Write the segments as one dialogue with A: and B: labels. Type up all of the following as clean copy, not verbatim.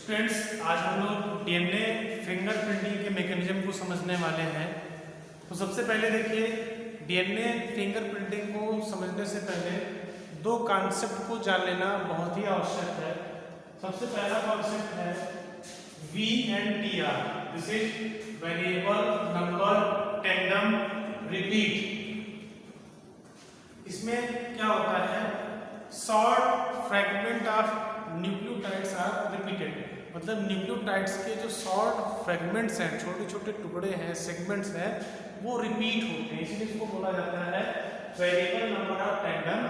A: Students, आज हम लोग डीएनए फिंगरप्रिंटिंग के मैकेनिज्म को समझने वाले हैं। तो सबसे पहले देखिए, डीएनए फिंगरप्रिंटिंग को समझने से पहले दो कॉन्सेप्ट को जान लेना बहुत ही आवश्यक है। सबसे पहला कॉन्सेप्ट है VNTR, this is variable number tandem repeat. इसमें क्या होता है, short fragment of nucleotides are repeated, मतलब न्यूक्लियोटाइड्स के जो शॉर्ट फ्रेगमेंट्स हैं, छोटे छोटे टुकड़े हैं, सेगमेंट्स हैं, वो रिपीट होते हैं, इसलिए इसको बोला जाता है variable number of tandem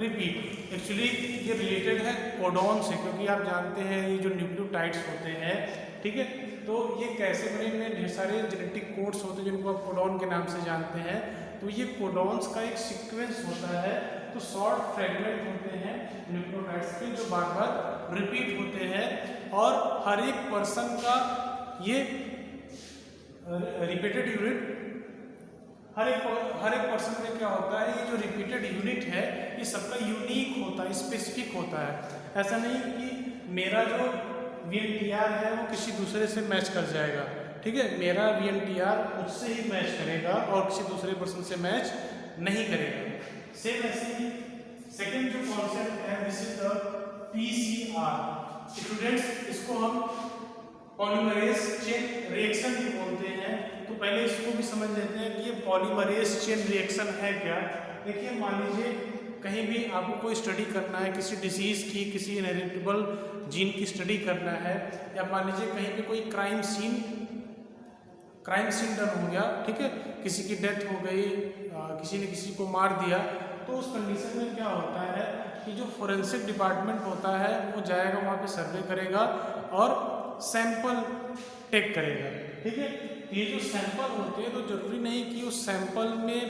A: repeat. Actually ये रिलेटेड है कोडॉन से, क्योंकि आप जानते हैं ये जो न्यूक्लियोटाइड्स होते हैं, ठीक है, तो ये कैसे बने, इनमें ढेर सारे जेनेटिक कोड्स होते हैं जिनको आप कोडॉन के नाम से जानते हैं। तो ये कोडॉन्स का एक सीक्वेंस होता है, तो शॉर्ट फ्रेगमेंट होते हैं न्यूक्लियोटाइड्स के जो बार बार रिपीट होते हैं, और हर एक पर्सन का ये रिपीटेड यूनिट, हर एक पर्सन में क्या होता है, ये जो रिपीटेड यूनिट है ये सबका यूनिक होता है, स्पेसिफिक होता है। ऐसा नहीं कि मेरा जो VNTR है वो किसी दूसरे से मैच कर जाएगा, ठीक है, मेरा VNTR उससे ही मैच करेगा और किसी दूसरे पर्सन से मैच नहीं करेगा। सेम ऐसे ही सेकंड जो कॉन्सेप्ट है, this is the PCR। Students, इसको हम पॉलीमरेज चेन रिएक्शन भी बोलते हैं। तो पहले इसको भी समझ लेते हैं कि ये पॉलीमरेज चेन रिएक्शन है क्या। देखिए, मान लीजिए कहीं भी आपको कोई स्टडी करना है, किसी डिजीज़ की, किसी इनहेरिटेबल जीन की स्टडी करना है, या मान लीजिए कहीं पे कोई क्राइम सीन डन हो गया, ठीक है, किसी की डेथ हो गई, किसी ने किसी को मार दिया, तो उस कंडीशन में क्या होता है कि जो फोरेंसिक डिपार्टमेंट होता है वो जाएगा वहाँ पे सर्वे करेगा और सैंपल टेक करेगा, ठीक है। ये जो सैंपल होते हैं, तो जरूरी नहीं कि उस सैंपल में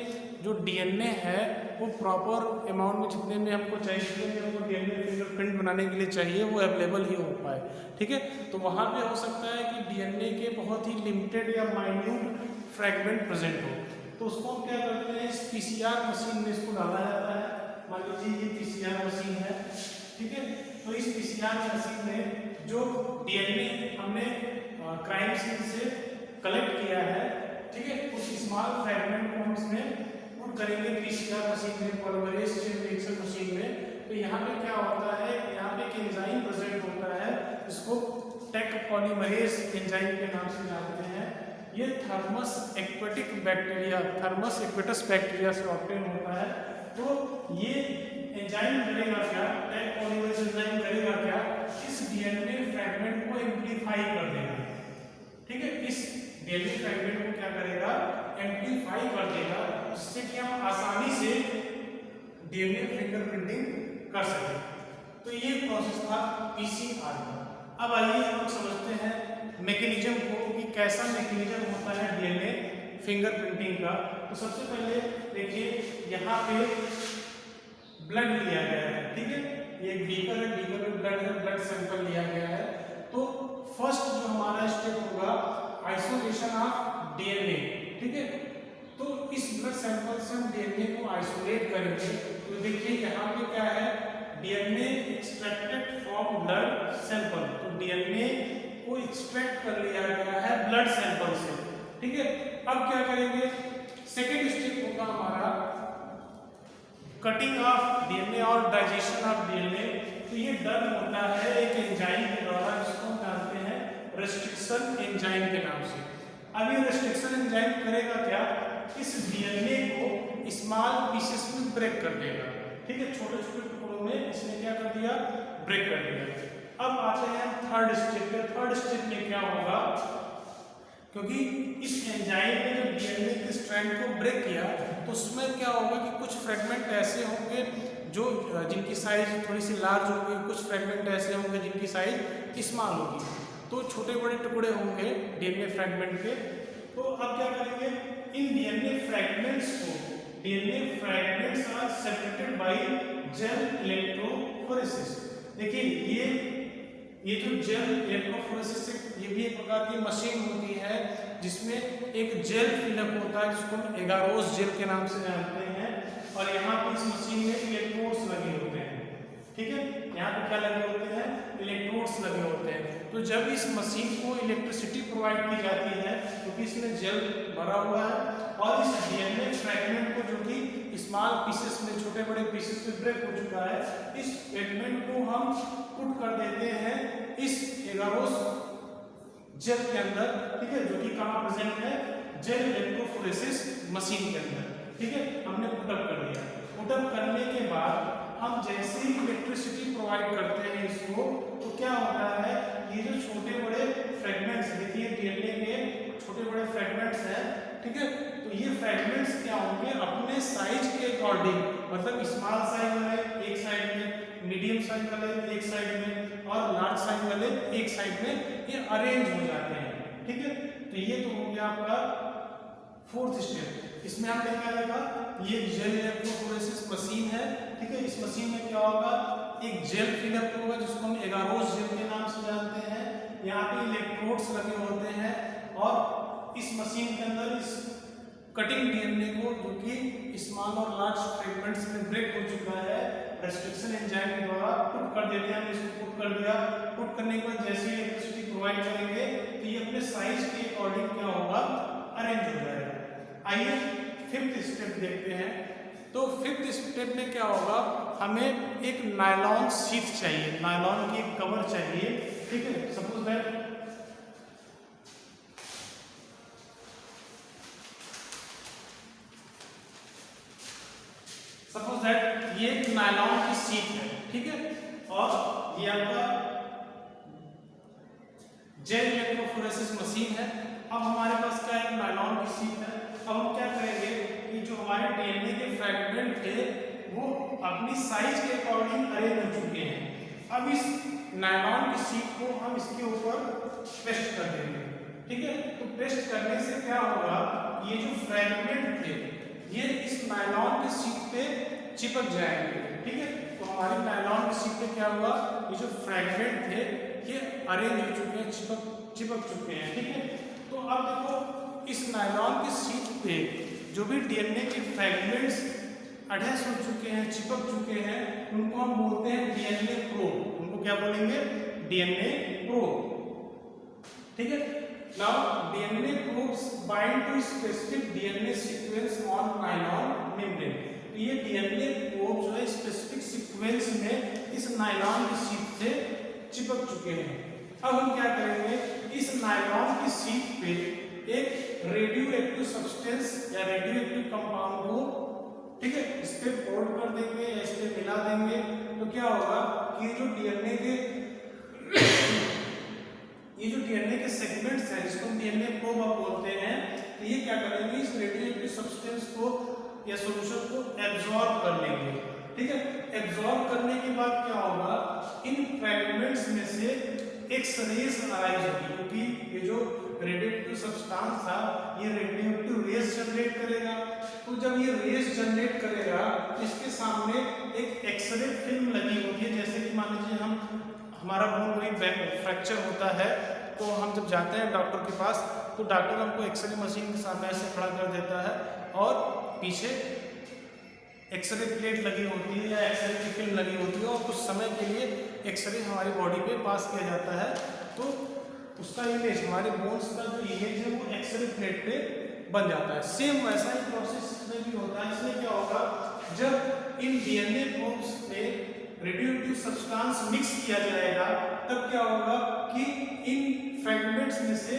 A: जो डीएनए है वो प्रॉपर अमाउंट में, जितने में हमको चाहिए, हमको डीएनए फिंगरप्रिंट बनाने के लिए चाहिए, वो अवेलेबल ही हो पाए, ठीक है। तो वहाँ पे हो सकता है कि डीएनए के बहुत ही लिमिटेड या माइन्यूट फ्रैगमेंट प्रेजेंट हो, तो उसको हम क्या करते हैं, इस PCR मशीन में इसको डाला जाता है। मान लीजिए ये PCR मशीन है, ठीक है, तो इस PCR मशीन में जो डीएनए हमने क्राइम सीन से कलेक्ट किया है, ठीक है, उस स्मॉल फ्रैगमेंट को हम इसमें पुट करेंगे PCR मशीन में, पॉलीमरेज चेन रिएक्शन मशीन में। तो यहाँ पे क्या होता है, यहाँ पे एक एंजाइम प्रेजेंट होता है, इसको टेक पॉलीमरेज एंजाइम के नाम से जानते हैं। ये Thermus aquaticus bacteria, Thermus aquaticus bacteria से ऑब्टेन होता है। तो ये एंजाइम करेगा क्या, टेक पॉलीमरेज एंजाइम करेगा क्या, इस डीएनए फ्रैगमेंट को एम्प्लीफाई कर देगा, ठीक है, इस डीएनए फ्रैगमेंट को क्या करेगा, एम्प्लीफाई कर देगा, जिससे कि हम आसानी से डीएनए फिंगरप्रिंटिंग कर सकें। तो ये प्रोसेस था PCR का। अब आइए हम समझते हैं मैकेनिज्म को, कि कैसा मैकेनिज्म होता है डीएनए फिंगरप्रिंटिंग का। तो सबसे पहले देखिए, यहाँ पे ब्लड लिया गया है, ठीक है, ये एक बीकर है, बीकर में ब्लड है, ब्लड सैंपल लिया गया है। तो फर्स्ट जो हमारा स्टेप होगा, आइसोलेशन ऑफ डीएनए, ठीक है। तो इस ब्लड सैंपल से हम डीएनए को आइसोलेट करेंगे। तो देखिए यहाँ पे क्या है, DNA extracted from blood sample, तो डीएनए को एक्सट्रैक्ट कर लिया गया है ब्लड सैंपल से, ठीक है। अब क्या करेंगे, सेकेंड स्टेप होगा हमारा कटिंग ऑफ डीएनए और डाइजेशन ऑफ डीएनए। तो ये डन होता है एक एंजाइम के द्वारा, जिसको हम जानते हैं रेस्ट्रिक्शन एंजाइम के नाम से। अब ये रेस्ट्रिक्शन एंजाइम करेगा क्या, इस डीएनए को स्मॉल पीसेस में ब्रेक कर देगा, ठीक है, छोटे छोटे टुकड़ों में इसने क्या कर दिया, ब्रेक कर दिया। अब आते हैं थर्ड स्टेप पे। थर्ड स्टेप में क्या होगा, क्योंकि इस एंजाइम ने जब डीएनए के स्ट्रैंड को ब्रेक किया, तो उसमें क्या होगा कि कुछ फ्रेगमेंट ऐसे होंगे जो जिनकी साइज थोड़ी सी लार्ज होगी, कुछ फ्रेगमेंट ऐसे होंगे जिनकी साइज स्मॉल होगी, तो छोटे बड़े टुकड़े होंगे डीएनए फ्रैगमेंट के। तो अब क्या करेंगे, इन डीएनए फ्रैगमेंट्स को, DNA fragments are separated by gel electrophoresis. देखिए ये जो जेल इलेक्ट्रोफोरेसिस, ये भी एक प्रकार की मशीन होती है जिसमें एक जेल फिलअप होता है, जिसको हम एगारोस जेल के नाम से जानते हैं। और यहाँ पे इस मशीन में इलेक्ट्रोड्स लगे होते हैं, ठीक है, यहाँ यहाँ पे क्या लगे होते हैं, इलेक्ट्रोड्स लगे होते हैं। तो जब इस मशीन को इलेक्ट्रिसिटी प्रोवाइड की जाती है क्योंकि इसमें जेल भरा हुआ है और इस डीएनए फ्रैगमेंट को, जो कि स्मॉल पीसेस में, छोटे बड़े पीसेस में ब्रेक हो चुका है, इस फ्रैगमेंट को हम पुट कर देते हैं इस एगारोस जेल के अंदर, ठीक है, जो कि कहाँ प्रेजेंट है, जेल इलेक्ट्रोफोरेसिस मशीन के अंदर, ठीक है। हमने पुटअप कर दिया। पुटअप करने के बाद हम जैसे ही इलेक्ट्रिसिटी प्रोवाइड करते हैं इसको, तो क्या होता है, ये जो छोटे बड़े फ्रेगमेंट्स, देखिए डीएनए के छोटे बड़े फ्रेगमेंट्स हैं, ठीक है, तो ये फ्रेगमेंट्स क्या होंगे, अपने साइज के अकॉर्डिंग, मतलब स्मॉल साइज वाले एक साइड में, मीडियम साइज वाले एक साइड में और लार्ज साइज वाले एक साइड में, ये अरेंज हो जाते हैं, ठीक है। तो ये तो हो गया आपका फोर्थ स्टेप। इसमें हमने क्या देखा, ये जेल इलेक्ट्रोफोरेसिस मशीन है, ठीक है। इस मशीन में क्या होगा, एक जेल फिलअप होगा जिसको हम एगारोस जेल के नाम से जानते हैं। यहाँ पे इलेक्ट्रोड्स लगे होते हैं और इस मशीन के अंदर इस कटिंग डीएनए को, जो कि स्मॉल और लार्ज फ्रेगमेंट्स में ब्रेक हो चुका है, रेस्ट्रिक्शन एंजाइम द्वारा पुट कर देते हैं। हमने इसको पुट कर दिया। पुट करने के बाद जैसे इलेक्ट्रिसिटी प्रोवाइड करेंगे तो ये अपने साइज के अकॉर्डिंग क्या होगा, अरेंज हो जाएगा। आइए फिफ्थ स्टेप देखते हैं। तो फिफ्थ स्टेप में क्या होगा, हमें एक नायलॉन शीट चाहिए, नायलॉन की कवर चाहिए, ठीक है। सपोज दैट ये नायलॉन की शीट है, ठीक है, और ये आपका जेल इलेक्ट्रोफोरेसिस मशीन है। अब हमारे पास क्या है, नायलॉन की शीट है। अब हम क्या करेंगे कि जो हमारे डीएनए के फ्रैगमेंट थे वो अपनी साइज के अकॉर्डिंग अरेंज हो चुके हैं। अब इस नायलॉन की शीट को हम इसके ऊपर पेस्ट कर देंगे, ठीक है। तो पेस्ट करने से क्या होगा, ये जो फ्रैगमेंट थे ये इस नायलॉन की शीट पे चिपक जाएंगे, ठीक है। तो हमारी नायलॉन की शीट पे क्या हुआ, ये जो फ्रैगमेंट थे ये अरेंज हो चुके हैं, चिपक चुके हैं, ठीक है। तो अब देखो इस नायलॉन की शीट पे जो भी डीएनए के फ्रैगमेंट्स अटैच हो चुके हैं, चिपक चुके हैं, उनको हम बोलते हैं डीएनए प्रोब। उनको क्या बोलेंगे, डीएनए प्रोब, ठीक है। Now DNA probes bind to specific DNA sequence on nylon membrane. ये डीएनए प्रोब जो है स्पेसिफिक सीक्वेंस में इस नायलॉन की शीट से चिपक चुके हैं। अब हम क्या करेंगे, इस नायलॉन की शीट पे एक रेडियो एक्टिव सब्सटेंस या रेडियो एक्टिव कंपाउंड को, ठीक है, इस पे फोल्ड कर देंगे या इस पे मिला देंगे। तो क्या होगा कि जो डीएनए के सेगमेंट्स हैं, जिसको हम डीएनए प्रोब अब बोलते हैं, तो ये क्या करेंगे, इस रेडियो एक्टिव सब्सटेंस को या सॉल्यूशन को एब्जॉर्ब कर लेंगे, ठीक है। एब्जॉर्ब करने के बाद क्या होगा, इन फ्रैगमेंट्स में से एक्स रेज अराइज होगी, क्योंकि ये जो रेडियोएक्टिव सब्सटेंस था ये रेडियोएक्टिव रेज जनरेट करेगा। तो जब ये रेज जनरेट करेगा तो इसके सामने एक एक्सरे फिल्म लगी होती है। जैसे कि मान लीजिए हमारा बोन कोई फ्रैक्चर होता है तो हम जब जाते हैं डॉक्टर के पास, तो डॉक्टर हमको एक्सरे मशीन के सामने ऐसे खड़ा कर देता है और पीछे एक्सरे प्लेट लगी होती है या एक्सरे की फिल्म लगी होती है और कुछ समय के लिए एक्सरे हमारी बॉडी पे पास किया जाता है। तो उसका इमेज, हमारे बोन्स का जो इमेज है वो एक्सरे प्लेट पे बन जाता है। सेम वैसा ही प्रोसेस इसमें भी होता है। इसमें क्या होगा, जब इन डीएनए प्रोब्स में रेडियोएक्टिव सब्सटेंस मिक्स किया जाएगा तब क्या होगा कि इन फ्रैगमेंट्स में से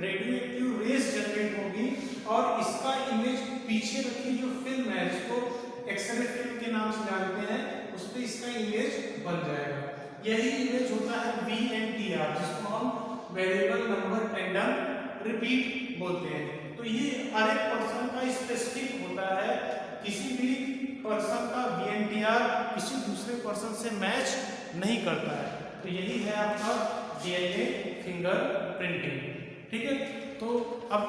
A: रेडियोएक्टिव रेज जनरेट होगी और इसका इमेज पीछे रखी जो फिल्म है, जिसको एक्सरे फिल्म के नाम से जानते हैं, उस पर इसका इमेज बन जाएगा। यही इमेज होता है VNTR, जिसको हम वेरिएबल नंबर टेंडम रिपीट बोलते हैं। तो ये हर एक पर्सन का स्पेसिफिक होता है, किसी भी पर्सन का VNTR किसी दूसरे पर्सन से मैच नहीं करता है। तो यही है आपका DNA फिंगर प्रिंटिंग, ठीक है। तो अब